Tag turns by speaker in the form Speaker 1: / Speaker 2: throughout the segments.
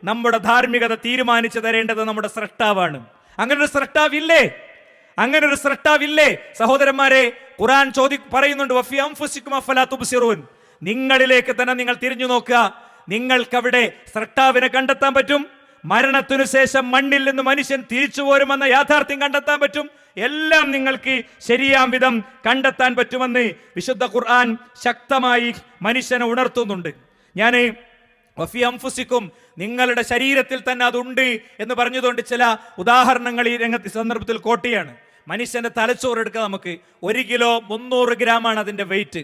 Speaker 1: നമ്മുടെ ധാർമ്മികത തീരുമാനിച്ചു തരേണ്ടത് നമ്മുടെ സ്രഷ്ടാവാണ്. അങ്ങനൊരു സ്രഷ്ടാവില്ലേ? അങ്ങനൊരു സ്രഷ്ടാവില്ലേ? സഹോദരന്മാരെ, ഖുർആൻ പറയുന്നുണ്ട്, വഫി അൻഫുസികും അഫലാ തുബ്സിറൂൻ. നിങ്ങളിലേക്ക് തന്നെ നിങ്ങൾ തിരിഞ്ഞു നോക്കുക. നിങ്ങൾക്കവിടെ സ്രഷ്ടാവിനെ കണ്ടെത്താൻ പറ്റും. മരണത്തിനു ശേഷം മണ്ണിൽ നിന്ന് മനുഷ്യൻ തിരിച്ചു പോരുമെന്ന യാഥാർത്ഥ്യം കണ്ടെത്താൻ പറ്റും. എല്ലാം നിങ്ങൾക്ക് ശരിയാം വിധം കണ്ടെത്താൻ പറ്റുമെന്ന് വിശുദ്ധ ഖുർആൻ ശക്തമായി മനുഷ്യനെ ഉണർത്തുന്നുണ്ട്. ഞാൻ വഫി അൻഫുസികും, നിങ്ങളുടെ ശരീരത്തിൽ തന്നെ അതുണ്ട് എന്ന് പറഞ്ഞതുകൊണ്ട് ചില ഉദാഹരണങ്ങൾ ഈ സന്ദർഭത്തിൽ കോട്ടിയാണ്. മനുഷ്യന്റെ തലച്ചോറ് എടുക്കുക. നമുക്ക് 1 കിലോ 300 ഗ്രാമാണ് അതിന്റെ വെയിറ്റ്.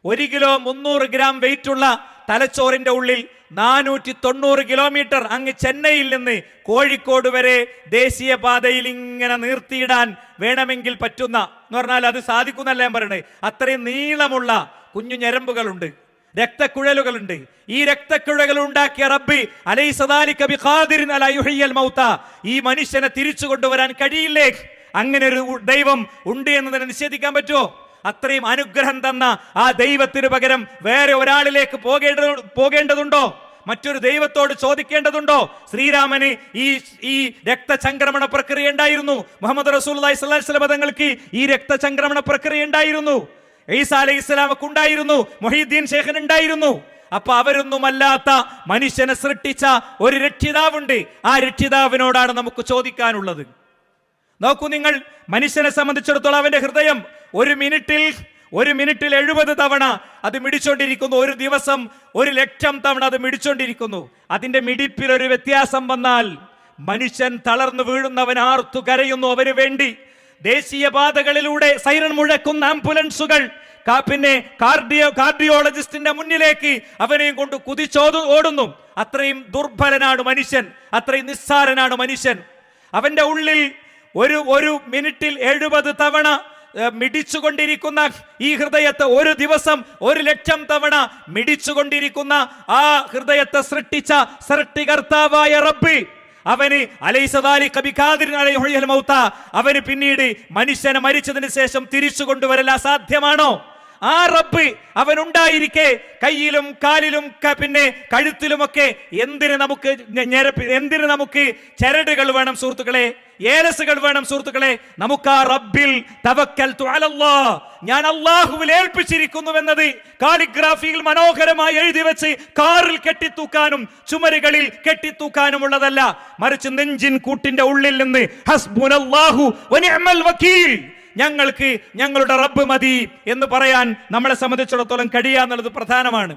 Speaker 1: 1 കിലോ 300 ഗ്രാം വെയിറ്റ് ഉള്ള തലച്ചോറിന്റെ ഉള്ളിൽ 490 കിലോമീറ്റർ അങ്ങ് ചെന്നൈയിൽ നിന്ന് കോഴിക്കോട് വരെ ദേശീയപാതയിൽ ഇങ്ങനെ നിർത്തിയിടാൻ വേണമെങ്കിൽ പറ്റുന്ന എന്ന് പറഞ്ഞാൽ അത് സാധിക്കുന്നല്ല ഞാൻ പറയണേ. അത്രയും നീളമുള്ള കുഞ്ഞു ഞരമ്പുകളുണ്ട്, രക്തക്കുഴലുകളുണ്ട്. ഈ രക്തക്കുഴലുകൾ ഉണ്ടാക്കിയ റബ്ബി അലൈസ ദാലിക ബിഖാദിരിൻ അലാ യുഹ്യിൽ മൗത, ഈ മനുഷ്യനെ തിരിച്ചു കൊണ്ടുവരാൻ കഴിയില്ലേ? അങ്ങനെ ഒരു ദൈവം ഉണ്ട് എന്നതിനെ നിഷേധിക്കാൻ പറ്റുമോ? അത്രയും അനുഗ്രഹം തന്ന ആ ദൈവത്തിന് പകരം വേറെ ഒരാളിലേക്ക് പോകേണ്ടതുണ്ടോ? മറ്റൊരു ദൈവത്തോട് ചോദിക്കേണ്ടതുണ്ടോ? ശ്രീരാമന് ഈ രക്തചംക്രമണ പ്രക്രിയ ഉണ്ടായിരുന്നു. മുഹമ്മദ് റസൂലുള്ളാഹി സ്വല്ലല്ലാഹു അലൈഹി വസല്ലം തങ്ങൾക്ക് ഈ രക്തചംക്രമണ പ്രക്രിയ ഉണ്ടായിരുന്നു. ഈസാ അലൈഹിസ്സലാമക്ക് ഉണ്ടായിരുന്നു. മുഹീദ്ദീൻ ശൈഖിന് ഉണ്ടായിരുന്നു. അപ്പൊ അവരൊന്നുമല്ലാത്ത മനുഷ്യനെ സൃഷ്ടിച്ച ഒരു രക്ഷിതാവുണ്ട്. ആ രക്ഷിതാവിനോടാണ് നമുക്ക് ചോദിക്കാനുള്ളത്. നോക്കൂ നിങ്ങൾ, മനുഷ്യനെ സംബന്ധിച്ചിടത്തോളം അവന്റെ ഹൃദയം ഒരു മിനിറ്റിൽ 70 തവണ അത് മിടിച്ചോണ്ടിരിക്കുന്നു. ഒരു ദിവസം 1,00,000 തവണ അത് മിടിച്ചോണ്ടിരിക്കുന്നു. അതിന്റെ മിടിപ്പിൽ ഒരു വ്യത്യാസം വന്നാൽ മനുഷ്യൻ തളർന്നു വീഴുന്നവൻ ആർത്തു കരയുന്നു അവന് വേണ്ടി. ദേശീയപാതകളിലൂടെ സൈറൺ മുഴക്കുന്ന ആംബുലൻസുകൾ, പിന്നെ കാർഡിയോളജിസ്റ്റിന്റെ മുന്നിലേക്ക് അവനെയും കൊണ്ട് ഓടുന്നു. അത്രയും ദുർബലനാണ് മനുഷ്യൻ, അത്രയും നിസ്സാരനാണ് മനുഷ്യൻ. അവന്റെ ഉള്ളിൽ ഒരു മിനിറ്റിൽ 70 തവണ മിടിച്ചുകൊണ്ടിരിക്കുന്ന ഈ ഹൃദയത്തെ, ഒരു ദിവസം 1,00,000 തവണ മിടിച്ചുകൊണ്ടിരിക്കുന്ന ആ ഹൃദയത്തെ സൃഷ്ടിച്ച സൃഷ്ടികർത്താവായ റബ്ബി അവന് അലൈസ ദാലിക ബിഖാദിരിൻ അലാ യുഹ്യിൽ മൗത, അവന് പിന്നീട് മനുഷ്യനെ മരിച്ചതിന് ശേഷം തിരിച്ചു കൊണ്ടുവരൽ അസാധ്യമാണോ? ആ റബ്ബ് അവനുണ്ടായിരിക്കെ കയ്യിലും കാലിലും പിന്നെ കഴുത്തിലുമൊക്കെ എന്തിന് നമുക്ക് ചരടുകൾ വേണം സുഹൃത്തുക്കളെ, ഏലസുകൾ വേണം സുഹൃത്തുക്കളെ? നമുക്ക് ആ റബ്ബിൽ തവക്കൽതു അലല്ലാഹ്, ഞാൻ അല്ലാഹുവിൽ ഏൽപ്പിച്ചിരിക്കുന്നുവെന്നത് കാലിഗ്രാഫിയിൽ മനോഹരമായി എഴുതി വെച്ച് കാറിൽ കെട്ടിത്തൂക്കാനും ചുമരുകളിൽ കെട്ടിത്തൂക്കാനുമുള്ളതല്ല, മറിച്ച് നെഞ്ചിൻ കൂട്ടിന്റെ ഉള്ളിൽ നിന്ന് ഹസ്ബുനല്ലാഹു വനിഅമൽ വകീൽ, ഞങ്ങൾക്ക് ഞങ്ങളുടെ റബ്ബ് മതി എന്ന് പറയാൻ നമ്മളെ സംബന്ധിച്ചിടത്തോളം കഴിയാന്നുള്ളത് പ്രധാനമാണ്.